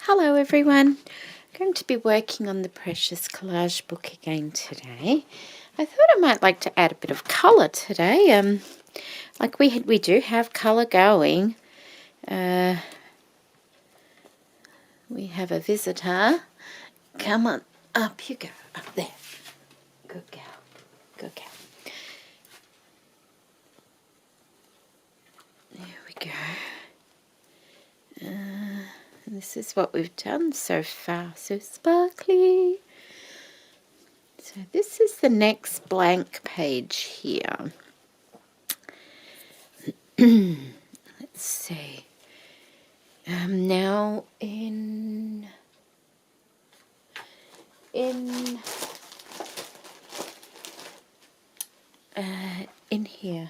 Hello everyone, I'm going to be working on the Precious Collage book again today. I thought I might like to add a bit of colour today, like we do have colour going. We have a visitor. Come on, up you go, up there. Good girl, good girl. There we go. And this is what we've done so far, so sparkly. So this is the next blank page here. Let's see. Now in here,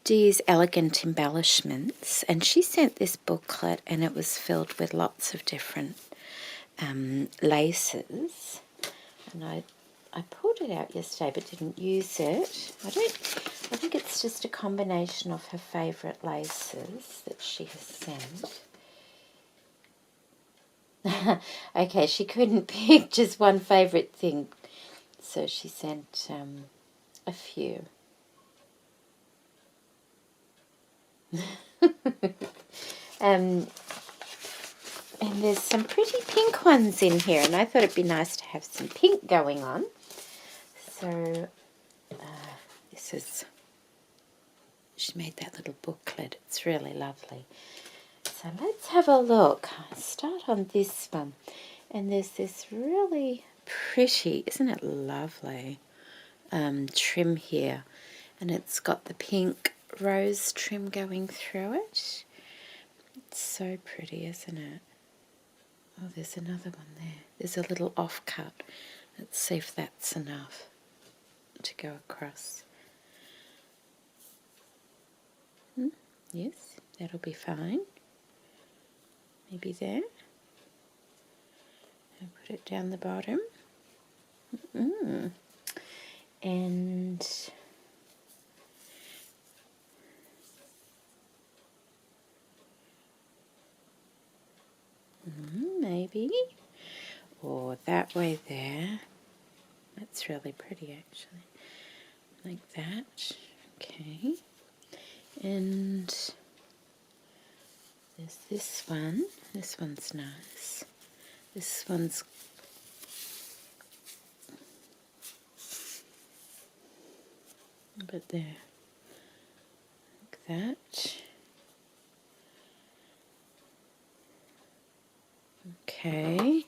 D is Elegant Embellishments, and she sent this booklet, and it was filled with lots of different laces. And I pulled it out yesterday but didn't use it. I think it's just a combination of her favourite laces that she has sent. Okay, she couldn't pick just one favourite thing, so she sent a few. And there's some pretty pink ones in here, and I thought it'd be nice to have some pink going on. So this is, she made that little booklet. It's really lovely. So let's have a look. I'll start on this one, and there's this really pretty, isn't it lovely, trim here, and it's got the pink rose trim going through it. It's so pretty, isn't it? Oh, there's another one there. There's a little offcut. Let's see if that's enough to go across. Yes, that'll be fine. Maybe there. And put it down the bottom. And maybe, or that way there. That's really pretty actually, like that. Okay, and there's this one. This one's nice. This one's a bit there, like that. Okay.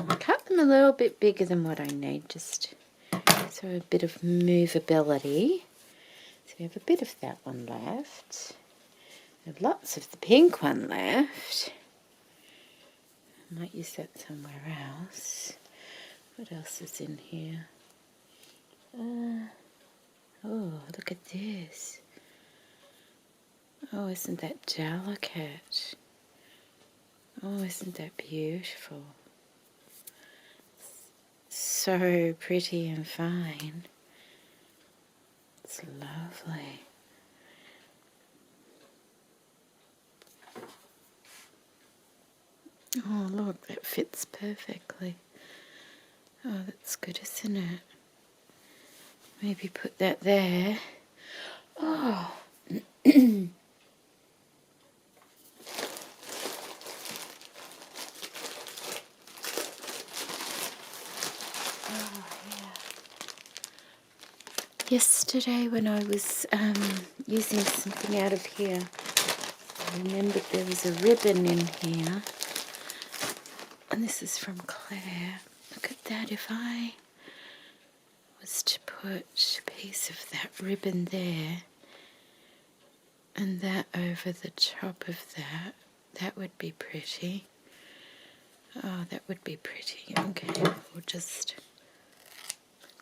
I cut them a little bit bigger than what I need, just so a bit of movability. So we have a bit of that one left. We have lots of the pink one left. I might use that somewhere else. What else is in here? Oh, look at this. Oh, isn't that delicate? Oh, isn't that beautiful? So pretty and fine. It's lovely. Oh, look, that fits perfectly. Oh, that's good, isn't it? Maybe put that there. Oh. Yesterday when I was using something out of here, I remembered there was a ribbon in here. And this is from Claire. Look at that. If I was to put a piece of that ribbon there and that over the top of that, that would be pretty. Oh, that would be pretty. Okay, we'll just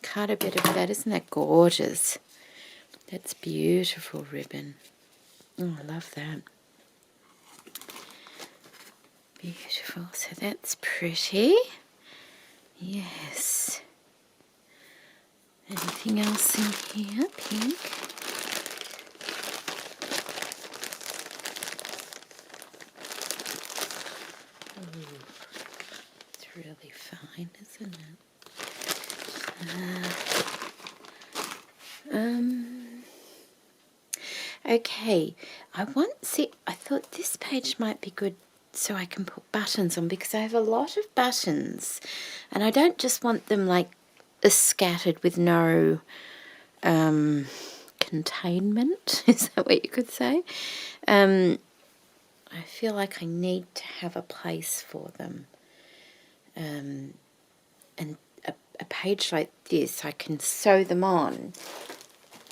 cut a bit of that. Isn't that gorgeous? That's beautiful ribbon. Oh, I love that. Beautiful. So that's pretty. Yes. Anything else in here? Pink. Ooh, it's really fine, isn't it? Okay, I thought this page might be good so I can put buttons on, because I have a lot of buttons and I don't just want them like scattered with no containment, is that what you could say? I feel like I need to have a place for them. And a page like this, I can sew them on,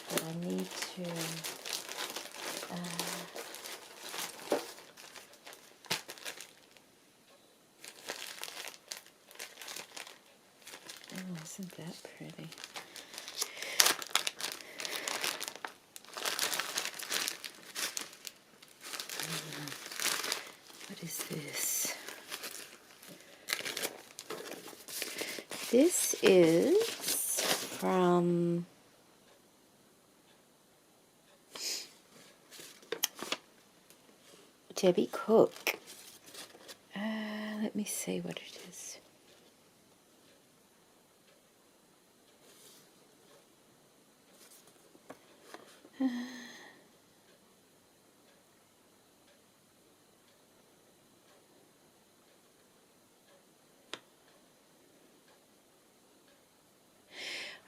but I need to... oh, isn't that pretty? What is this? This is from Debbie Cook. Let me see what it is.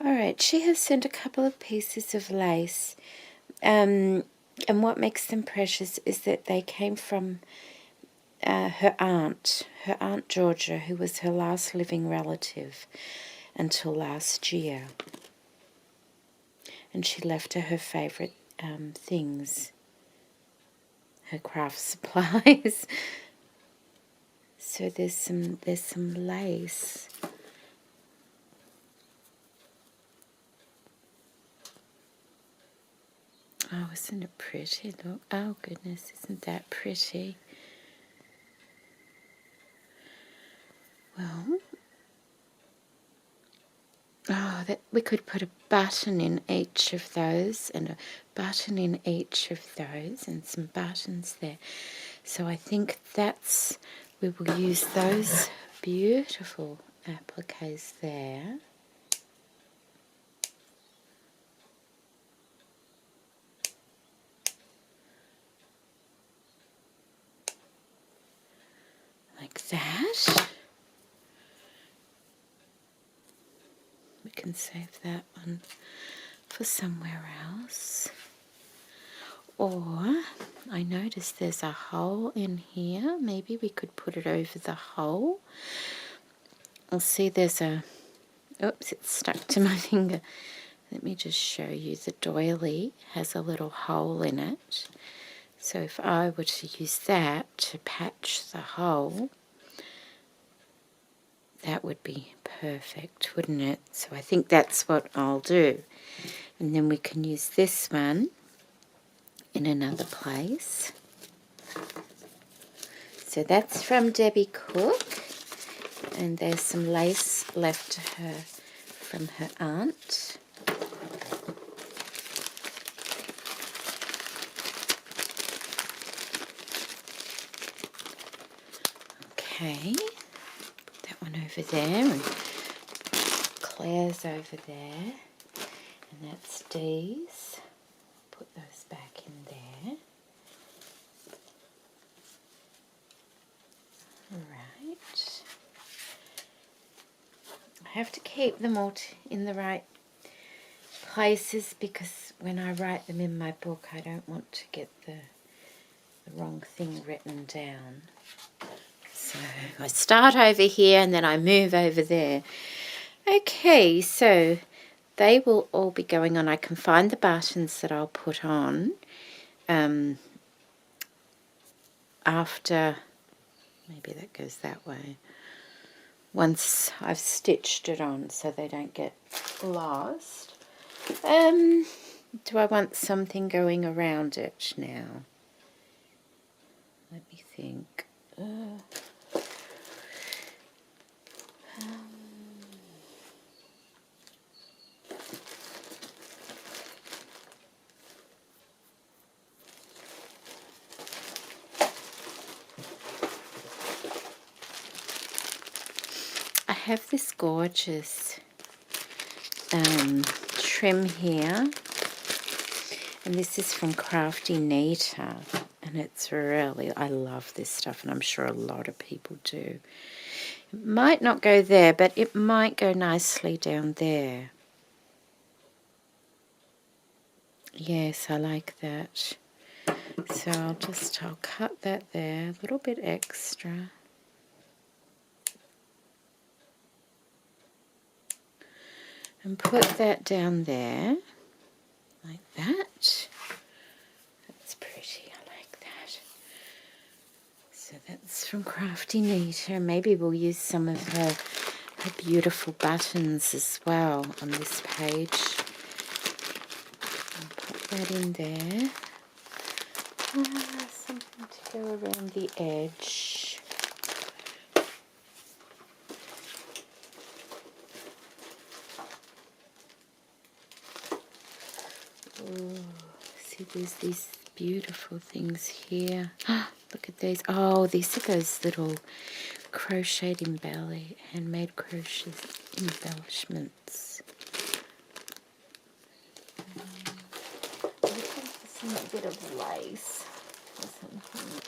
Alright, she has sent a couple of pieces of lace, and what makes them precious is that they came from her Aunt Georgia, who was her last living relative until last year. And she left her favourite things, her craft supplies. So there's some lace. Oh, isn't it pretty? Look. Oh, goodness, isn't that pretty? Well, oh, we could put a button in each of those, and a button in each of those, and some buttons there. So I think we will use those beautiful appliques there. Like that. We can save that one for somewhere else. Or, I noticed there's a hole in here. Maybe we could put it over the hole. I'll see there's a... oops, it's stuck to my finger. Let me just show you. The doily has a little hole in it. So if I were to use that to patch the hole, that would be perfect, wouldn't it? So I think that's what I'll do. And then we can use this one in another place. So that's from Debbie Cook. And there's some lace left to her from her aunt. Okay, put that one over there, and Claire's over there, and that's Dee's. Put those back in there. Alright. I have to keep them all in the right places, because when I write them in my book I don't want to get the wrong thing written down. So I start over here and then I move over there. Okay, so they will all be going on. I can find the buttons that I'll put on after, maybe that goes that way, once I've stitched it on so they don't get lost. Do I want something going around it now? Let me think. have this gorgeous trim here, and this is from Crafty Neater, and it's really, I love this stuff, and I'm sure a lot of people do. It might not go there, but it might go nicely down there. Yes, I like that. So I'll cut that there, a little bit extra. And put that down there, like that. That's pretty, I like that. So that's from Crafty Neater. Maybe we'll use some of her beautiful buttons as well on this page. I'll put that in there. Something to go around the edge. Ooh, see, there's these beautiful things here. Look at these. Oh, these are those little crocheted handmade crochet embellishments. Looking for some bit of lace or something.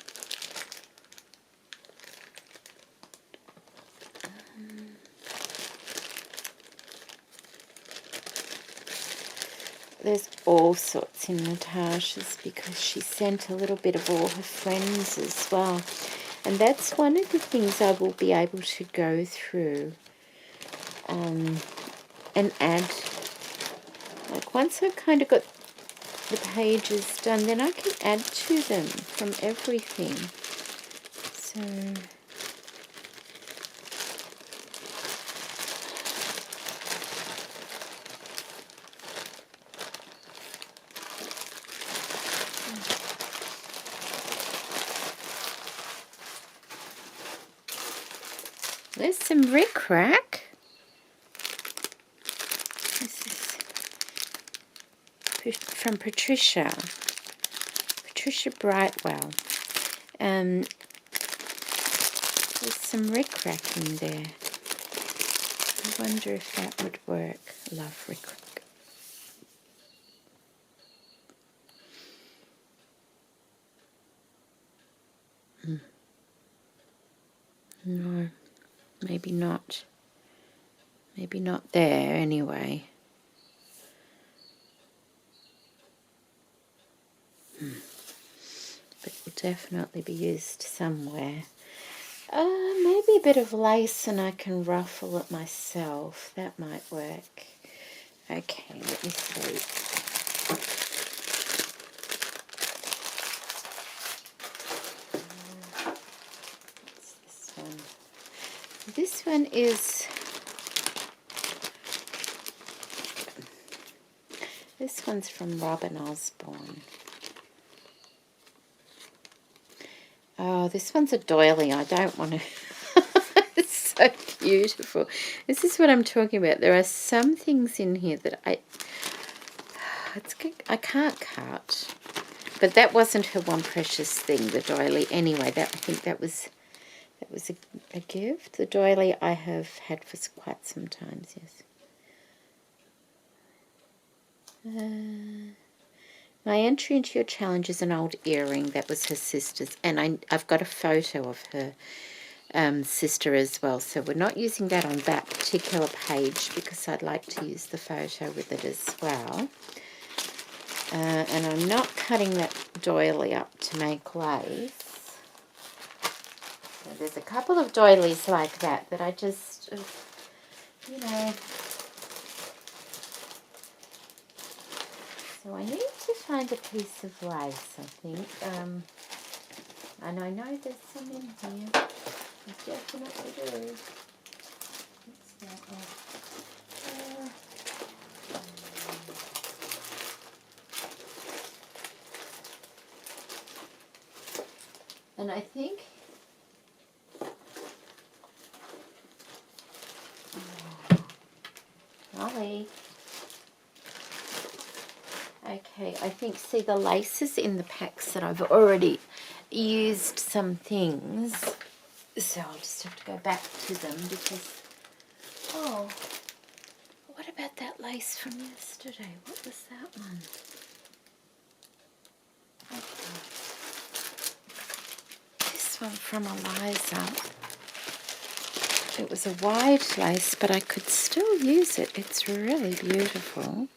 There's all sorts in Natasha's because she sent a little bit of all her friends as well. And that's one of the things I will be able to go through and add. Like once I've kind of got the pages done, then I can add to them from everything. So there's some rickrack. This is from Patricia Brightwell. There's some rickrack in there. I wonder if that would work. Love rickrack. No, maybe not. Maybe not there anyway. But it will definitely be used somewhere. Maybe a bit of lace and I can ruffle it myself. That might work. Okay, let me see. What's this one? This one is... This one's from Robin Osborne. Oh, this one's a doily. I don't want to... It's so beautiful. This is what I'm talking about. There are some things in here that I can't cut. But that wasn't her one precious thing, the doily. Anyway, I think that was a gift. The doily I have had for quite some time, yes. My entry into your challenge is an old earring that was her sister's, and I've got a photo of her sister as well, so we're not using that on that particular page because I'd like to use the photo with it as well. And I'm not cutting that doily up to make lace. So there's a couple of doilies like that I just, you know... So I need to find a piece of lace, I think. And I know there's some in here. I definitely do. What's that? And I think... Molly... Okay, I think, see the laces in the packs that I've already used some things. So I'll just have to go back to them because Oh, what about that lace from yesterday? What was that one? Okay. This one from Eliza. It was a wide lace, but I could still use it. It's really beautiful.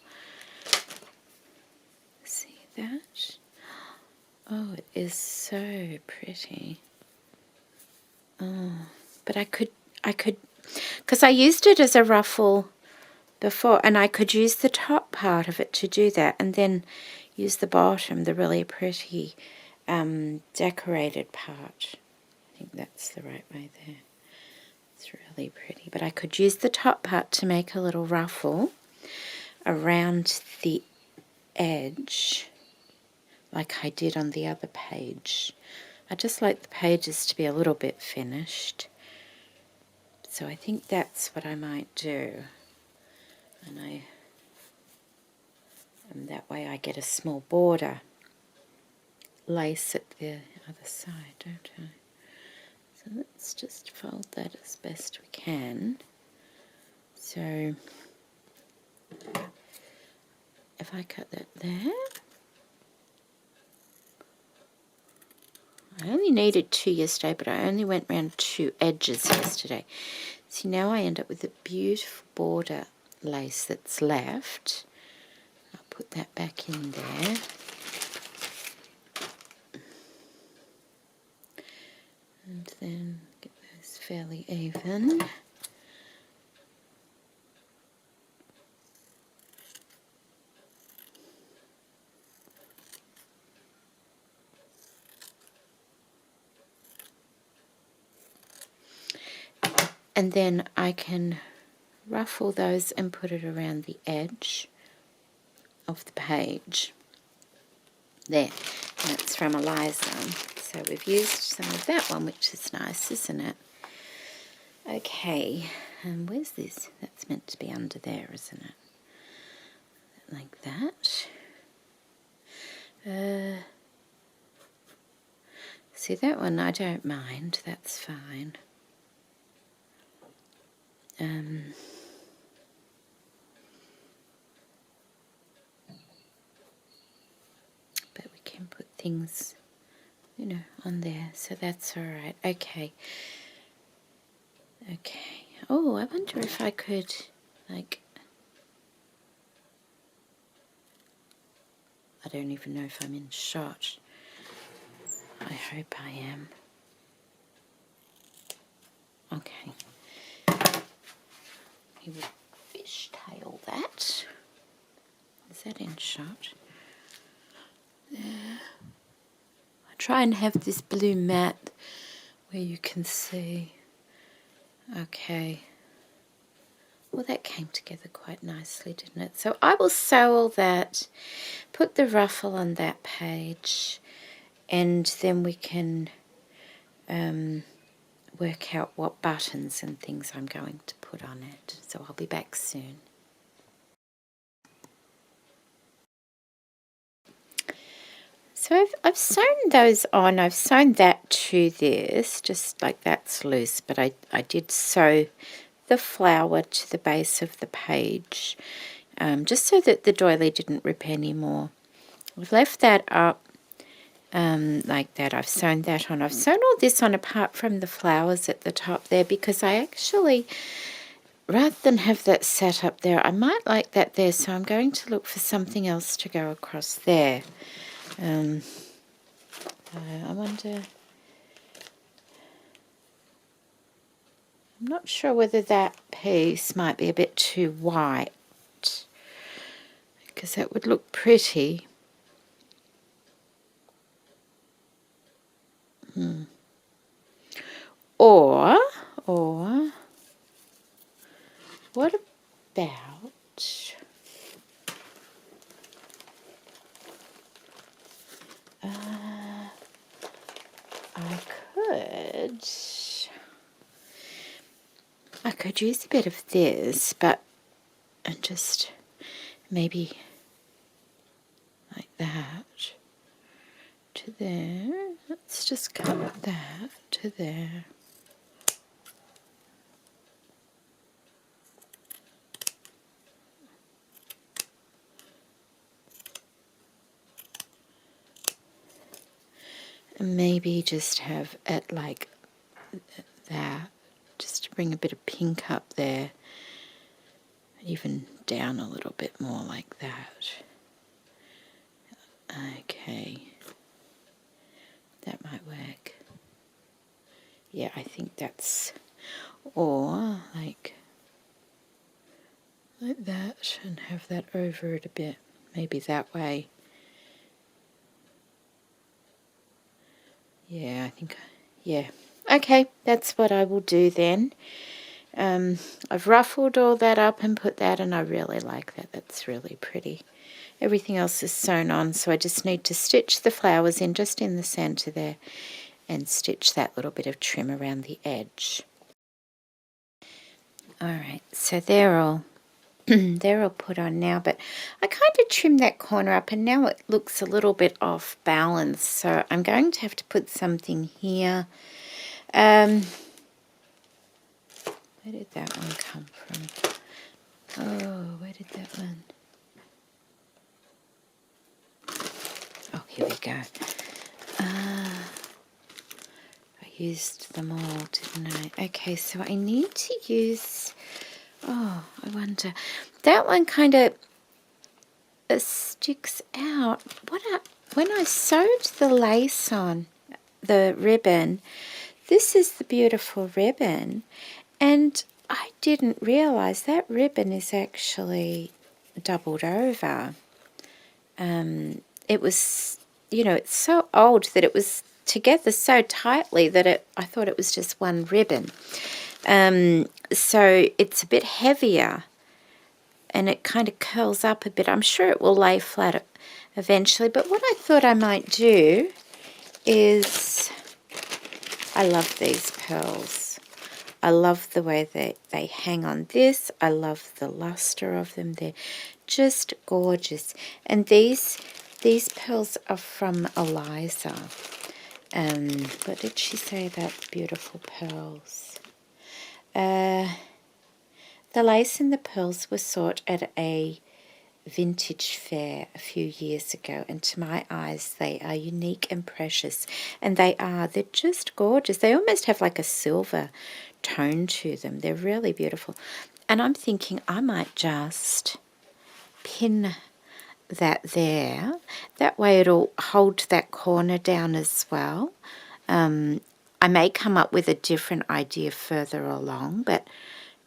See that? Oh, it is so pretty. Oh, but I could, because I used it as a ruffle before, and I could use the top part of it to do that, and then use the bottom, the really pretty decorated part. I think that's the right way there. It's really pretty, but I could use the top part to make a little ruffle around the edge, like I did on the other page. I just like the pages to be a little bit finished, so I think that's what I might do. And that way I get a small border lace at the other side, don't I? So let's just fold that as best we can. So if I cut that there, I only needed 2 yesterday, but I only went around 2 edges yesterday. See, now I end up with a beautiful border lace that's left. I'll put that back in there. And then get those fairly even. And then I can ruffle those and put it around the edge of the page. There, that's from Eliza. So we've used some of that one, which is nice, isn't it? Okay, and where's this? That's meant to be under there, isn't it? Like that. See, that one I don't mind, that's fine. But we can put things, you know, on there, so that's all right. Okay. Okay. Oh, I wonder if I could, like, I don't even know if I'm in shot. I hope I am. Okay. He would fishtail that. Is that in shot? There. I try and have this blue mat where you can see. Okay. Well, that came together quite nicely, didn't it? So I will sew all that, put the ruffle on that page, and then we can work out what buttons and things I'm going to put on it. So I'll be back soon. So I've sewn those on. I've sewn that to this, just like that's loose, but I did sew the flower to the base of the page, just so that the doily didn't rip anymore. I've left that up like that. I've sewn that on. I've sewn all this on apart from the flowers at the top there, because I actually, rather than have that set up there, I might like that there, so I'm going to look for something else to go across there. I wonder, I'm not sure whether that piece might be a bit too white, because that would look pretty. Or what about I could use a bit of this, but and just maybe like that to there. Let's just cut that to there. And maybe just have it like that, just to bring a bit of pink up there, even down a little bit more like that. Okay, that might work. Yeah, I think that's, or like that, and have that over it a bit, maybe that way. Yeah, I think, yeah. Okay, that's what I will do then. I've ruffled all that up and put that, and I really like that. That's really pretty. Everything else is sewn on, so I just need to stitch the flowers in just in the centre there and stitch that little bit of trim around the edge. Alright, so they're all they're all put on now, but I kind of trimmed that corner up and now it looks a little bit off balance, so I'm going to have to put something here. Where did that one come from? Oh, where did that one? Oh, here we go. I used them all, didn't I? Okay, so I need to use, oh, I wonder. That one kind of sticks out. When I sewed the lace on, the ribbon, this is the beautiful ribbon, and I didn't realize that ribbon is actually doubled over. It was, you know, it's so old that it was together so tightly that I thought it was just one ribbon. So it's a bit heavier and it kind of curls up a bit. I'm sure it will lay flat eventually, but what I thought I might do is, I love these pearls. I love the way they hang on this. I love the luster of them. They're just gorgeous. And these pearls are from Eliza. What did she say about beautiful pearls? The lace and the pearls were sought at a vintage fair a few years ago, and to my eyes they are unique and precious, and they're just gorgeous. They almost have like a silver tone to them. They're really beautiful, and I'm thinking I might just pin that there. That way it'll hold that corner down as well. I may come up with a different idea further along, but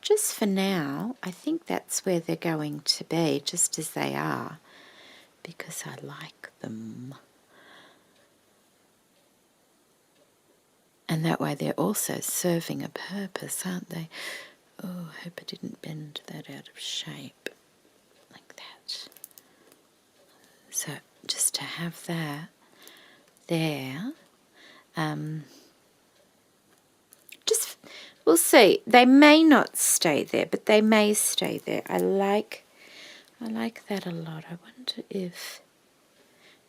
just for now, I think that's where they're going to be, just as they are, because I like them. And that way they're also serving a purpose, aren't they? Oh, I hope I didn't bend that out of shape like that. So just to have that there, just, we'll see. They may not stay there, but they may stay there. I like that a lot. I wonder if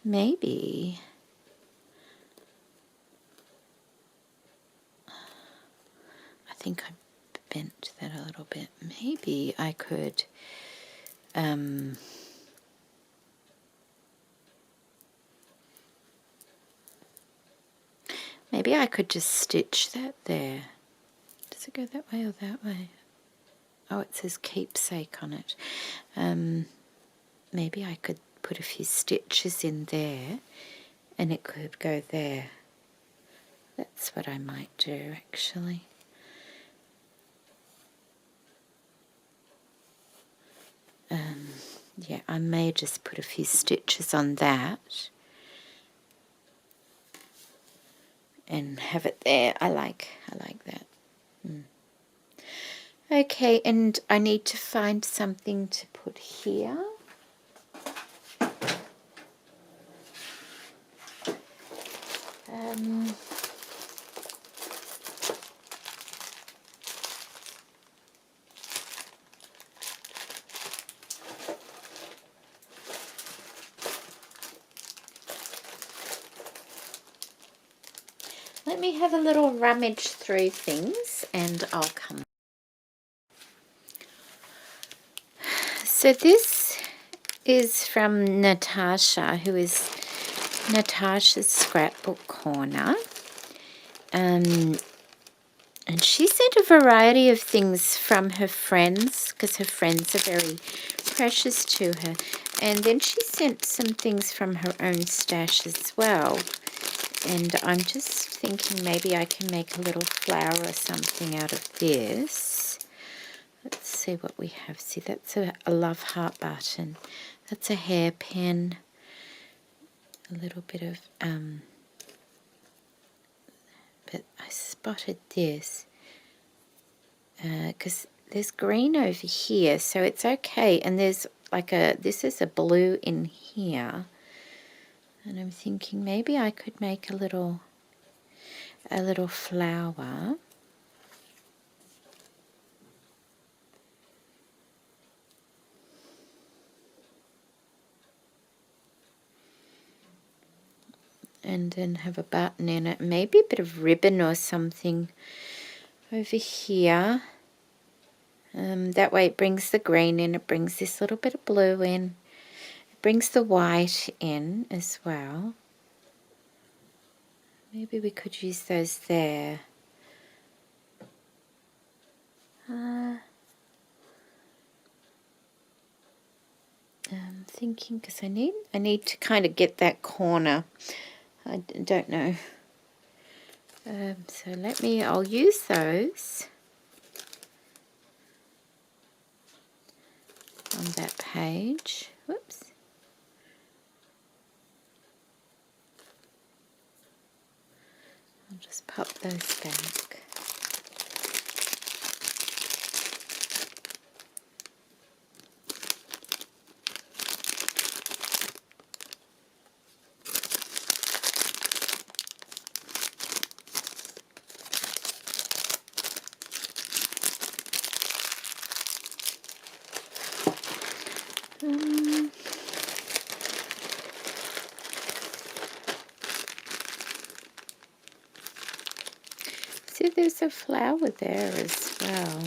maybe I think I bent that a little bit. Maybe I could maybe I could just stitch that there. Does it go that way or that way? Oh, it says keepsake on it. Maybe I could put a few stitches in there and it could go there. That's what I might do, actually. Yeah, I may just put a few stitches on that and have it there. I like that. Okay, and I need to find something to put here. Let me have a little rummage through things and I'll come. So this is from Natasha, who is Natasha's Scrapbook Corner. And she sent a variety of things from her friends, because her friends are very precious to her. And then she sent some things from her own stash as well. And I'm just thinking maybe I can make a little flower or something out of this. Let's see what we have. See, that's a love heart button. That's a hairpin. A little bit of, but I spotted this. Because there's green over here, so it's okay. And there's like this is a blue in here. And I'm thinking maybe I could make a little flower. And then have a button in it. Maybe a bit of ribbon or something over here. That way it brings the green in, it brings this little bit of blue in, it brings the white in as well. Maybe we could use those there. I'm thinking, because I need to kind of get that corner. I don't know. So I'll use those on that page. Whoops. I'll just pop those back. See, there's a flower there as well.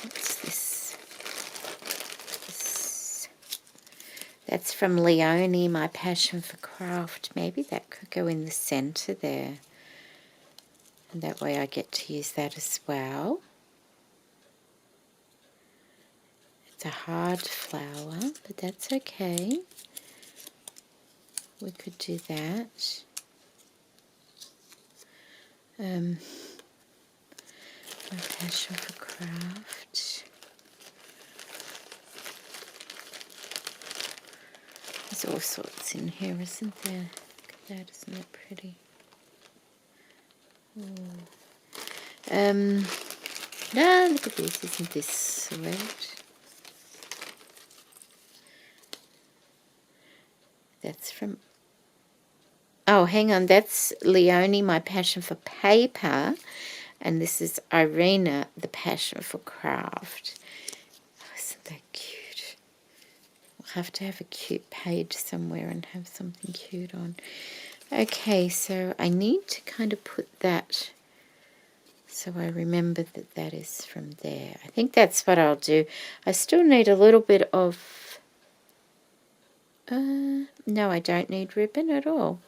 What's this? That's from Leonie, My Passion for Craft. Maybe that could go in the center there. And that way I get to use that as well. It's a hard flower, but that's okay. We could do that. My Passion for Craft. There's all sorts in here, isn't there? Look at that, isn't it pretty? Look at this, isn't this sweet? That's from, oh, hang on, that's Leonie, My Passion for Paper, and this is Irina, The Passion for Craft. Oh, isn't that cute? We'll have to have a cute page somewhere and have something cute on. Okay, so I need to kind of put that so I remember that that is from there. I think that's what I'll do. I still need a little bit of, no, I don't need ribbon at all.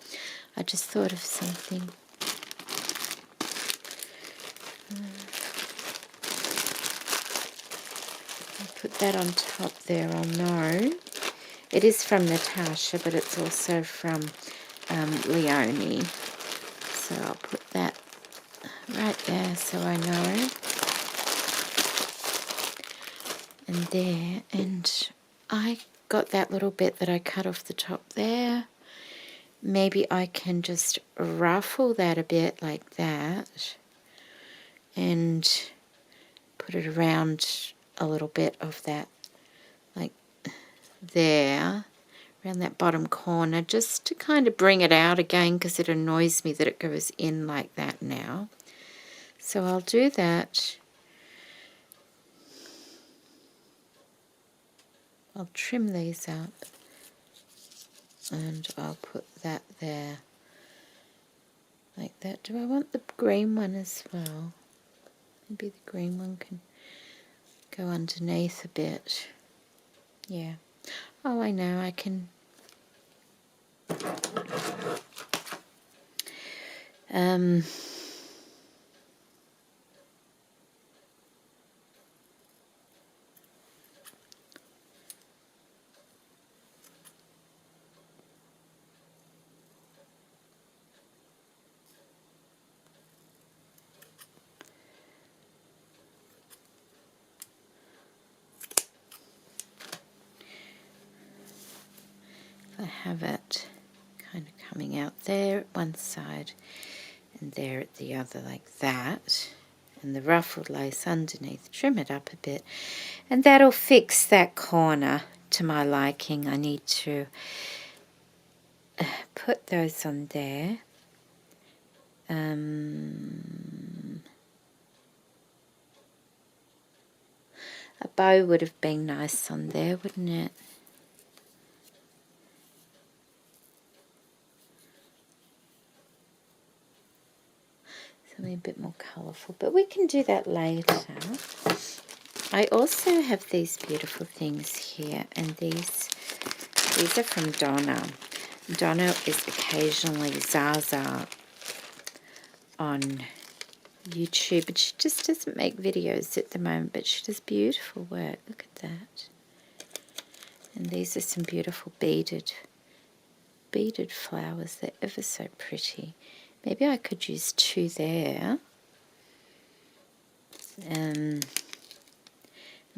I just thought of something. I'll put that on top there, I'll know. It is from Natasha, but it's also from Leonie. So I'll put that right there so I know. And there, and I got that little bit that I cut off the top there. Maybe I can just ruffle that a bit like that and put it around a little bit of that, like there, around that bottom corner, just to kind of bring it out again, because it annoys me that it goes in like that now. So I'll do that. I'll trim these up and I'll put that there like that. Do I want the green one as well? Maybe the green one can go underneath a bit. Yeah. Oh, I know, I can I have it kind of coming out there at one side and there at the other like that, and the ruffled lace underneath, trim it up a bit, and that'll fix that corner to my liking. I need to put those on there. A bow would have been nice on there, wouldn't it? Something a bit more colourful, but we can do that later. I also have these beautiful things here, and these are from Donna. Donna is occasionally Zaza on YouTube, but she just doesn't make videos at the moment, but she does beautiful work. Look at that. And these are some beautiful beaded flowers. They're ever so pretty. Maybe I could use 2 there. And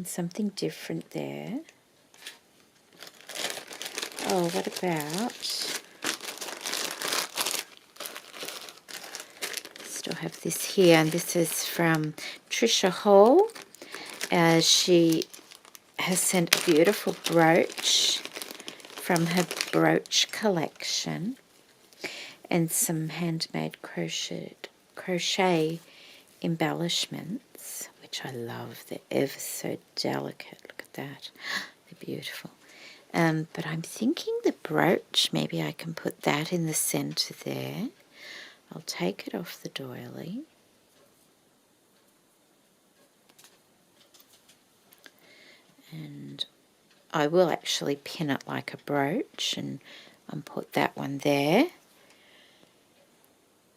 something different there. Oh, what about... Still have this here, and this is from Trisha Hall. She has sent a beautiful brooch from her brooch collection, and some handmade crochet embellishments, which I love. They're ever so delicate. Look at that. They're beautiful. But I'm thinking the brooch, maybe I can put that in the center there. I'll take it off the doily. And I will actually pin it like a brooch and put that one there.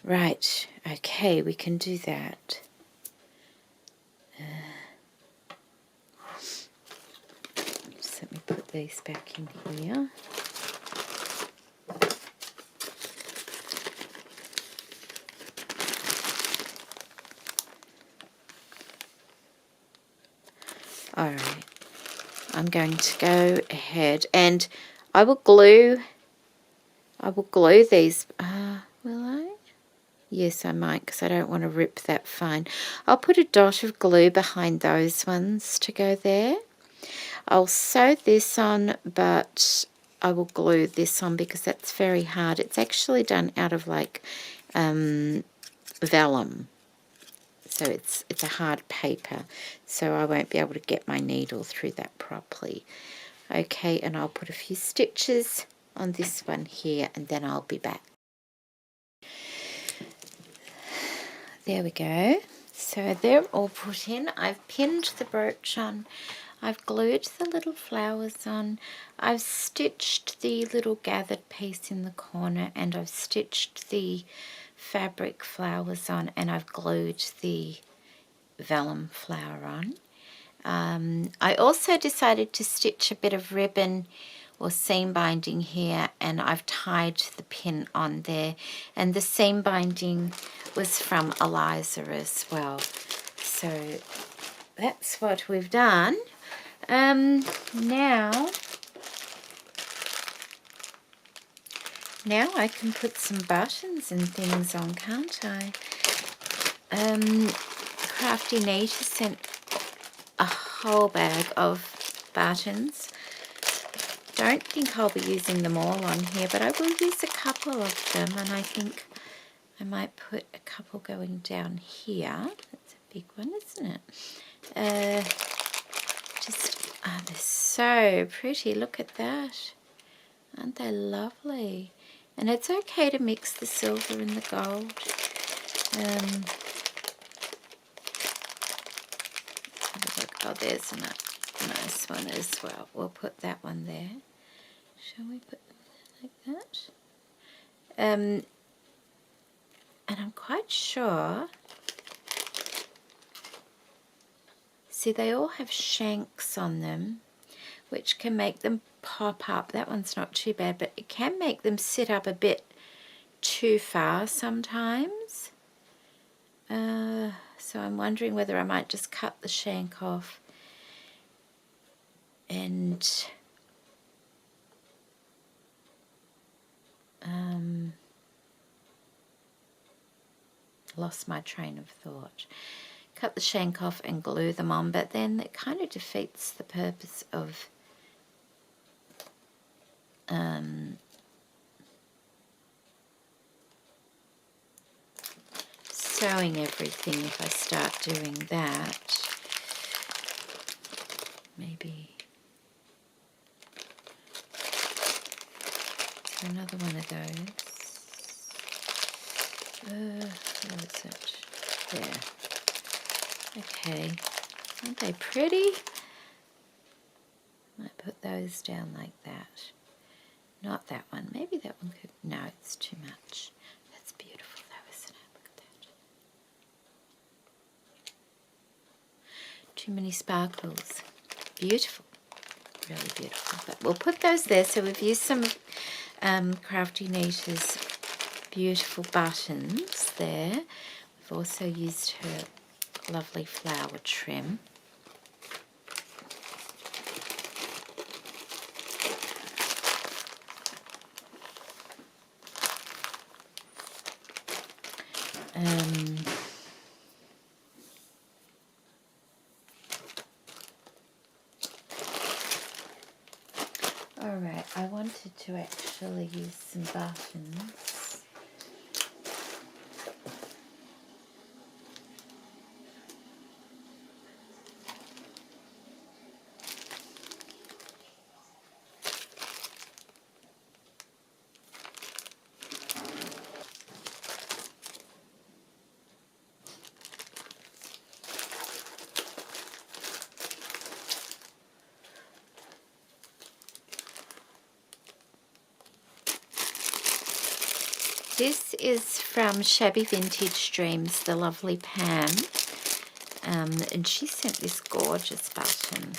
Right, okay, we can do that. Just let me put these back in here. Alright, I'm going to go ahead and I will glue these. Will I? Yes, I might, because I don't want to rip that fine. I'll put a dot of glue behind those ones to go there. I'll sew this on, but I will glue this on because that's very hard. It's actually done out of like vellum. So it's a hard paper, so I won't be able to get my needle through that properly. Okay, and I'll put a few stitches on this one here, and then I'll be back. There we go. So they're all put in. I've pinned the brooch on. I've glued the little flowers on. I've stitched the little gathered piece in the corner, and I've stitched the fabric flowers on, and I've glued the vellum flower on. I also decided to stitch a bit of ribbon or seam binding here, and I've tied the pin on there, and the seam binding was from Eliza as well. So that's what we've done. Now I can put some buttons and things on, can't I? Crafty Nita sent a whole bag of buttons. Don't think I'll be using them all on here, but I will use a couple of them, and I think I might put a couple going down here. That's a big one, isn't it? They're so pretty. Look at that. Aren't they lovely? And it's okay to mix the silver and the gold. Oh, there's a nice one as well. We'll put that one there. Shall we put like that. And I'm quite sure, see, they all have shanks on them, which can make them pop up. That one's not too bad, but it can make them sit up a bit too far sometimes. So I'm wondering whether I might just cut the shank off and lost my train of thought. Cut the shank off and glue them on, but then it kind of defeats the purpose of sewing everything if I start doing that. Maybe another one of those. Where is it? There. Okay. Aren't they pretty? Might put those down like that. Not that one. Maybe that one could... No, it's too much. That's beautiful though, isn't it? Look at that. Too many sparkles. Beautiful. Really beautiful. But we'll put those there. So we've used some Crafty Nita's beautiful buttons there. We've also used her lovely flower trim. Alright, I wanted to actually use some buttons. This is from Shabby Vintage Dreams, the lovely Pam, and she sent this gorgeous button.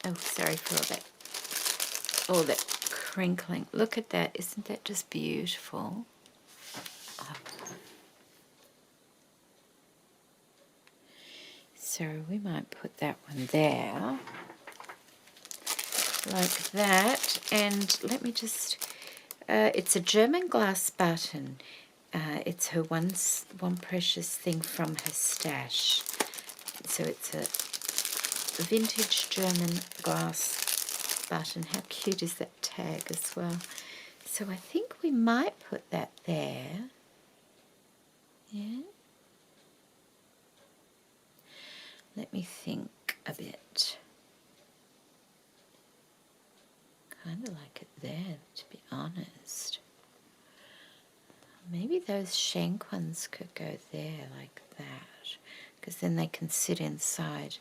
Oh, sorry for all that crinkling. Look at that, isn't that just beautiful? Oh. So we might put that one there, like that, and let me just... it's a German glass button. It's her one precious thing from her stash. So it's a vintage German glass button. How cute is that tag as well? So I think we might put that there. Yeah. Let me think a bit. Kind of like it there, to be honest. Maybe those shank ones could go there like that, because then they can sit inside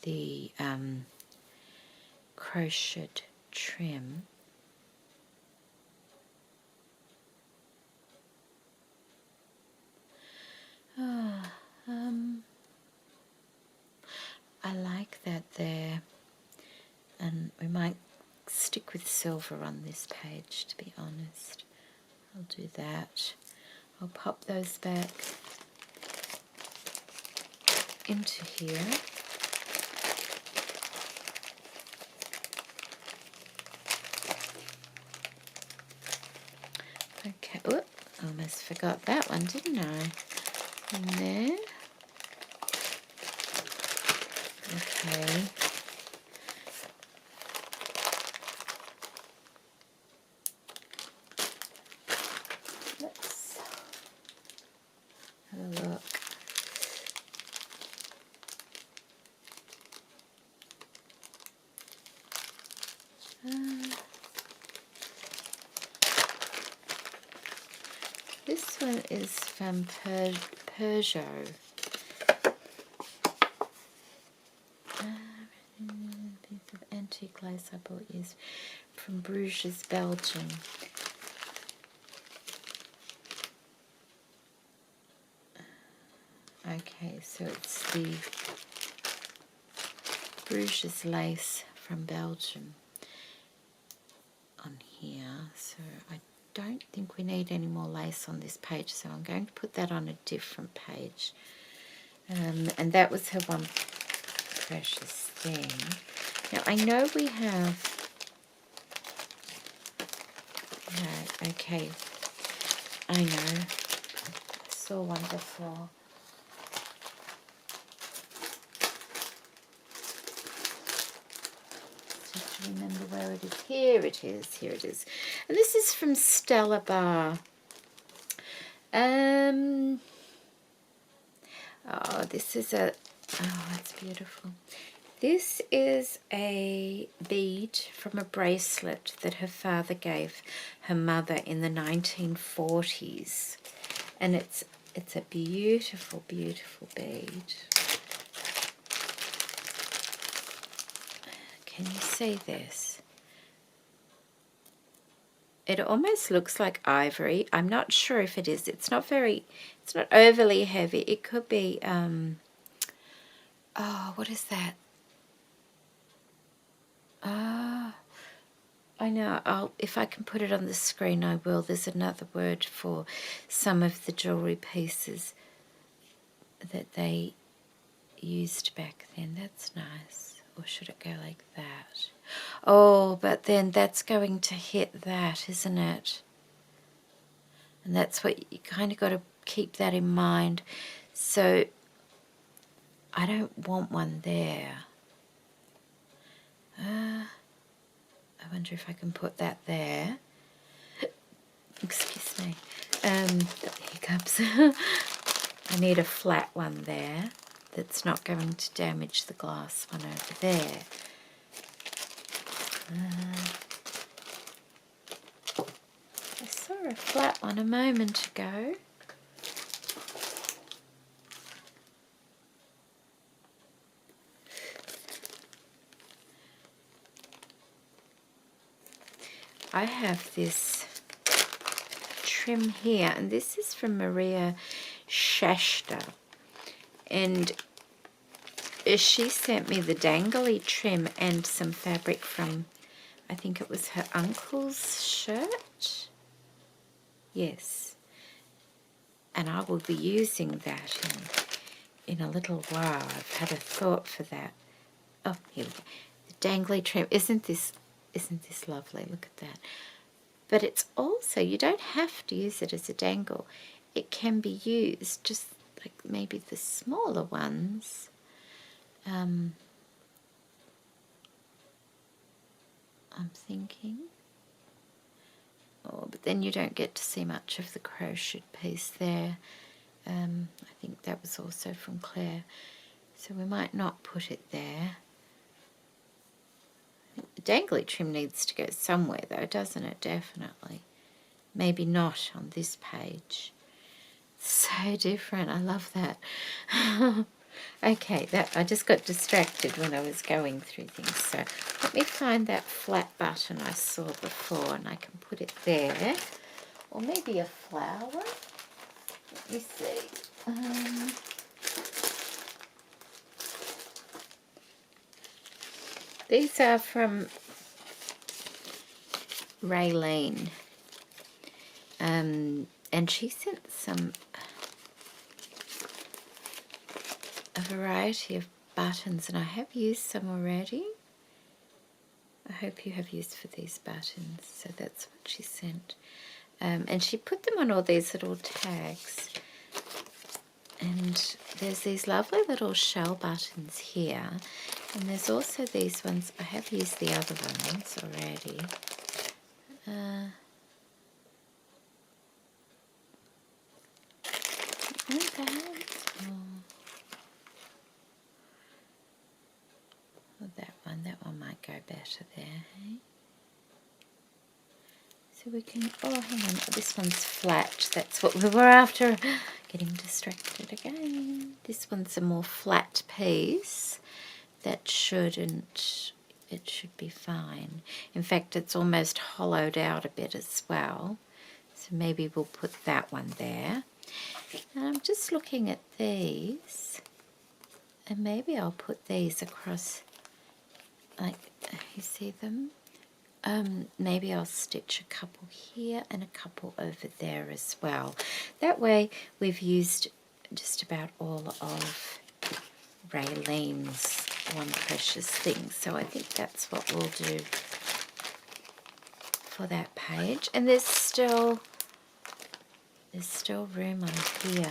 the crocheted trim. I like that there, and we might stick with silver on this page, to be honest. I'll do that. I'll pop those back into here. Okay, oh, almost forgot that one, didn't I? In there. Okay. Let's have a look. This one is from Peugeot. Piece of antique lace I bought used from Bruges, Belgium. Okay, so it's the Bruges lace from Belgium on here. So I don't think we need any more lace on this page, so I'm going to put that on a different page. And that was her one precious thing. Now I know we have, no, okay, I know, I saw one before. Just to remember where it is. Here it is, here it is. And this is from Stella Bar. Oh, this is a, oh, that's beautiful. This is a bead from a bracelet that her father gave her mother in the 1940s. And it's a beautiful, beautiful bead. Can you see this? It almost looks like ivory. I'm not sure if it is. It's not overly heavy. It could be, oh, what is that? Ah, I know. If I can put it on the screen, I will. There's another word for some of the jewellery pieces that they used back then. That's nice. Or should it go like that? Oh, but then that's going to hit that, isn't it? And that's what you kind of got to keep that in mind. So I don't want one there. I wonder if I can put that there. Excuse me. The hiccups. I need a flat one there that's not going to damage the glass one over there. I saw a flat one a moment ago. I have this trim here, and this is from Maria Shasta, and she sent me the dangly trim and some fabric from, I think it was her uncle's shirt. Yes, and I will be using that in a little while. I've had a thought for that. Oh, here we go. The dangly trim. Isn't this lovely? Look at that. But it's also, you don't have to use it as a dangle. It can be used just like maybe the smaller ones. I'm thinking. Oh, but then you don't get to see much of the crochet piece there. I think that was also from Claire. So we might not put it there. The dangly trim needs to go somewhere though, doesn't it? Definitely. Maybe not on this page. So different. I love that. Okay, that I just got distracted when I was going through things. So let me find that flat button I saw before and I can put it there. Or maybe a flower. Let me see. These are from Raylene. And she sent a variety of buttons, and I have used some already. I hope you have used for these buttons. So that's what she sent. And she put them on all these little tags. And there's these lovely little shell buttons here. And there's also these ones. I have used the other ones already. That one might go better there, hey? So we can, oh hang on, this one's flat, that's what we were after. Getting distracted again. This one's a more flat piece that shouldn't it should be fine. In fact, it's almost hollowed out a bit as well. So maybe we'll put that one there. And I'm just looking at these. And maybe I'll put these across, like, you see them? Maybe I'll stitch a couple here and a couple over there as well. That way we've used just about all of Raylene's One Precious Thing. So I think that's what we'll do for that page. And there's still room on here.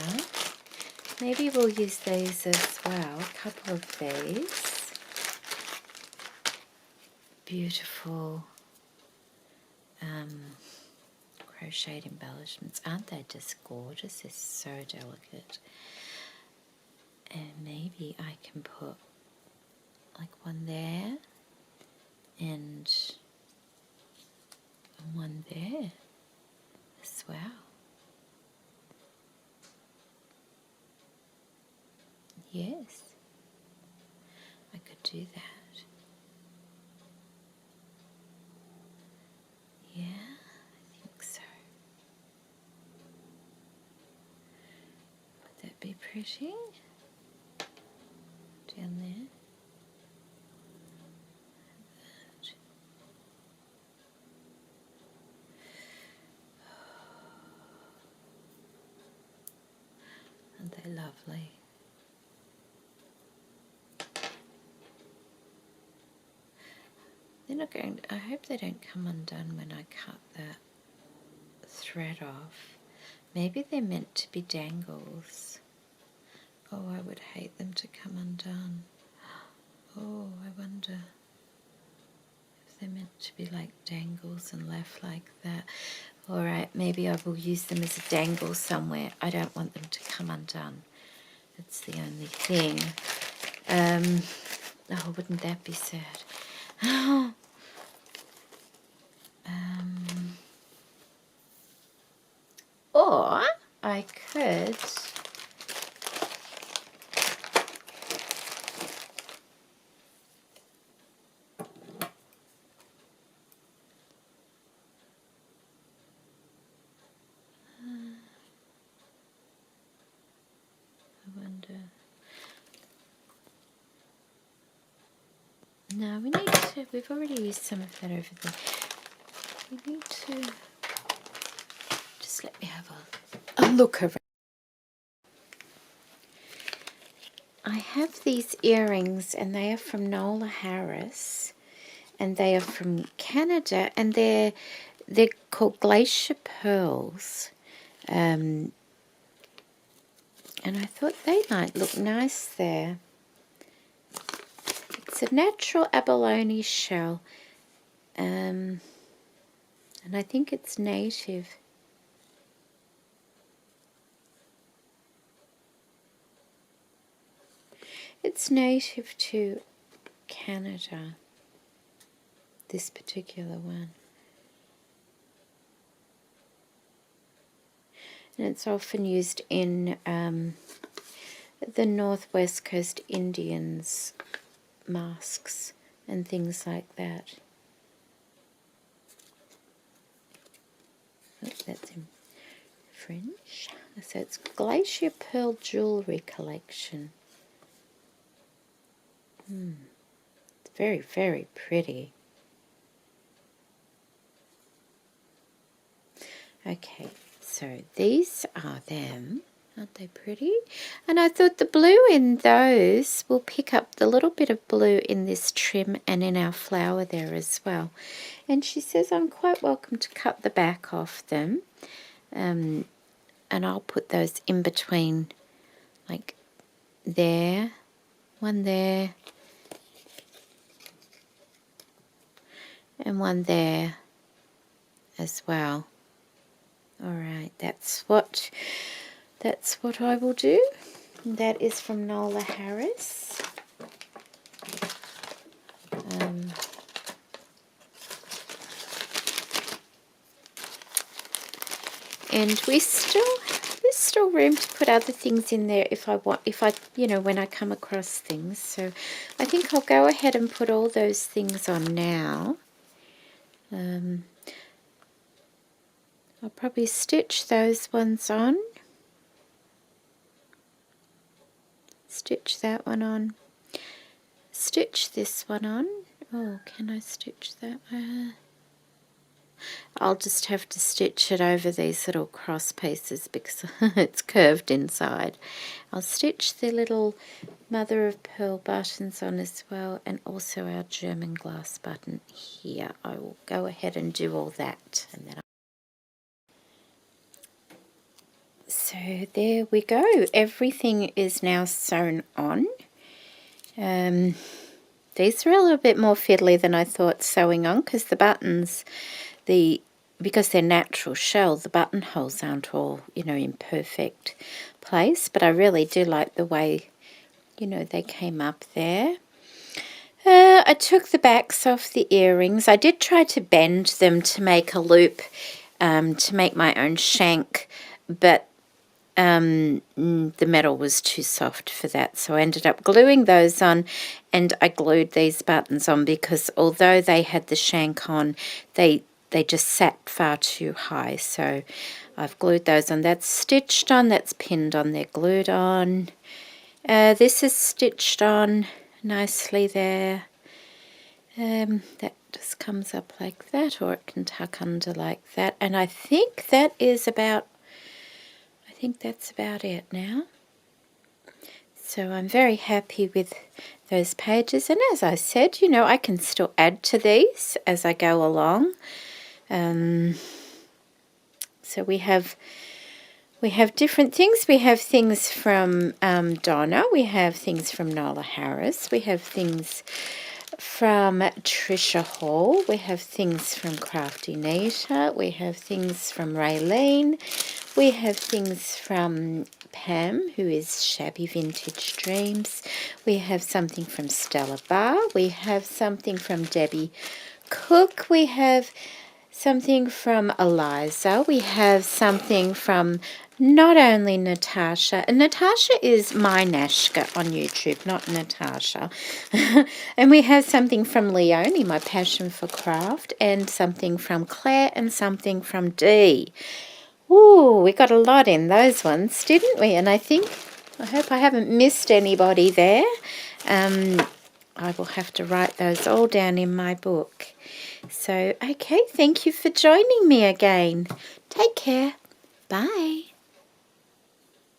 Maybe we'll use these as well, a couple of these. Beautiful crocheted embellishments. Aren't they just gorgeous? They're so delicate. And maybe I can put like one there and one there as well. Yes, I could do that. Yeah, I think so. Would that be pretty? Down there. Aren't they lovely? They're not going to, I hope they don't come undone when I cut that thread off. Maybe they're meant to be dangles. Oh, I would hate them to come undone. Oh, I wonder if they're meant to be like dangles and left like that. Alright, maybe I will use them as a dangle somewhere. I don't want them to come undone. That's the only thing. Oh, wouldn't that be sad? Or I could I wonder. No, we need to, we've already used some of that over there. We need to, just let me have a look around. I have these earrings and they are from Nola Harris and they are from Canada and they're called Glacier Pearls. And I thought they might look nice there. It's a natural abalone shell, and I think it's native. It's native to Canada, this particular one. And it's often used in the Northwest Coast Indians masks and things like that. Oh, that's in French. So it's Glacier Pearl Jewellery Collection. It's very, very pretty. Okay, so these are them. Aren't they pretty? And I thought the blue in those will pick up the little bit of blue in this trim and in our flower there as well. And she says I'm quite welcome to cut the back off them. And I'll put those in between, like there, one there, and one there as well. Alright, that's what I will do. That is from Nola Harris. And we still there's still room to put other things in there if I want, when I come across things. So I think I'll go ahead and put all those things on now. I'll probably stitch those ones on. Stitch that one on. Stitch this one on. Oh, can I stitch that? I'll just have to stitch it over these little cross pieces because it's curved inside. I'll stitch the little mother of pearl buttons on as well, and also our German glass button here. I will go ahead and do all that, and then so there we go. Everything is now sewn on. These are a little bit more fiddly than I thought sewing on, because the buttons, because they're natural shell, the buttonholes aren't all, in perfect place. But I really do like the way, they came up there. I took the backs off the earrings. I did try to bend them to make a loop, to make my own shank, but the metal was too soft for that, so I ended up gluing those on, and I glued these buttons on because although they had the shank on, they just sat far too high, so I've glued those on. That's stitched on, that's pinned on, they're glued on. This is stitched on nicely there. That just comes up like that, or it can tuck under like that, and I think that's about it now. So I'm very happy with those pages, and as I said, I can still add to these as I go along. So we have different things. We have things from Donna, we have things from Nola Harris, we have things from Trisha Hall, we have things from Crafty Nita, we have things from Raylene, we have things from Pam, who is Shabby Vintage Dreams, we have something from Stella Barr, we have something from Debbie Cook, we have something from Eliza, we have something from not only Natasha, and Natasha is my Nashka on YouTube, not Natasha. And we have something from Leonie, my passion for craft, and something from Claire, and something from Dee. Ooh, we got a lot in those ones, didn't we? And I hope I haven't missed anybody there. I will have to write those all down in my book. So, okay, thank you for joining me again. Take care. Bye.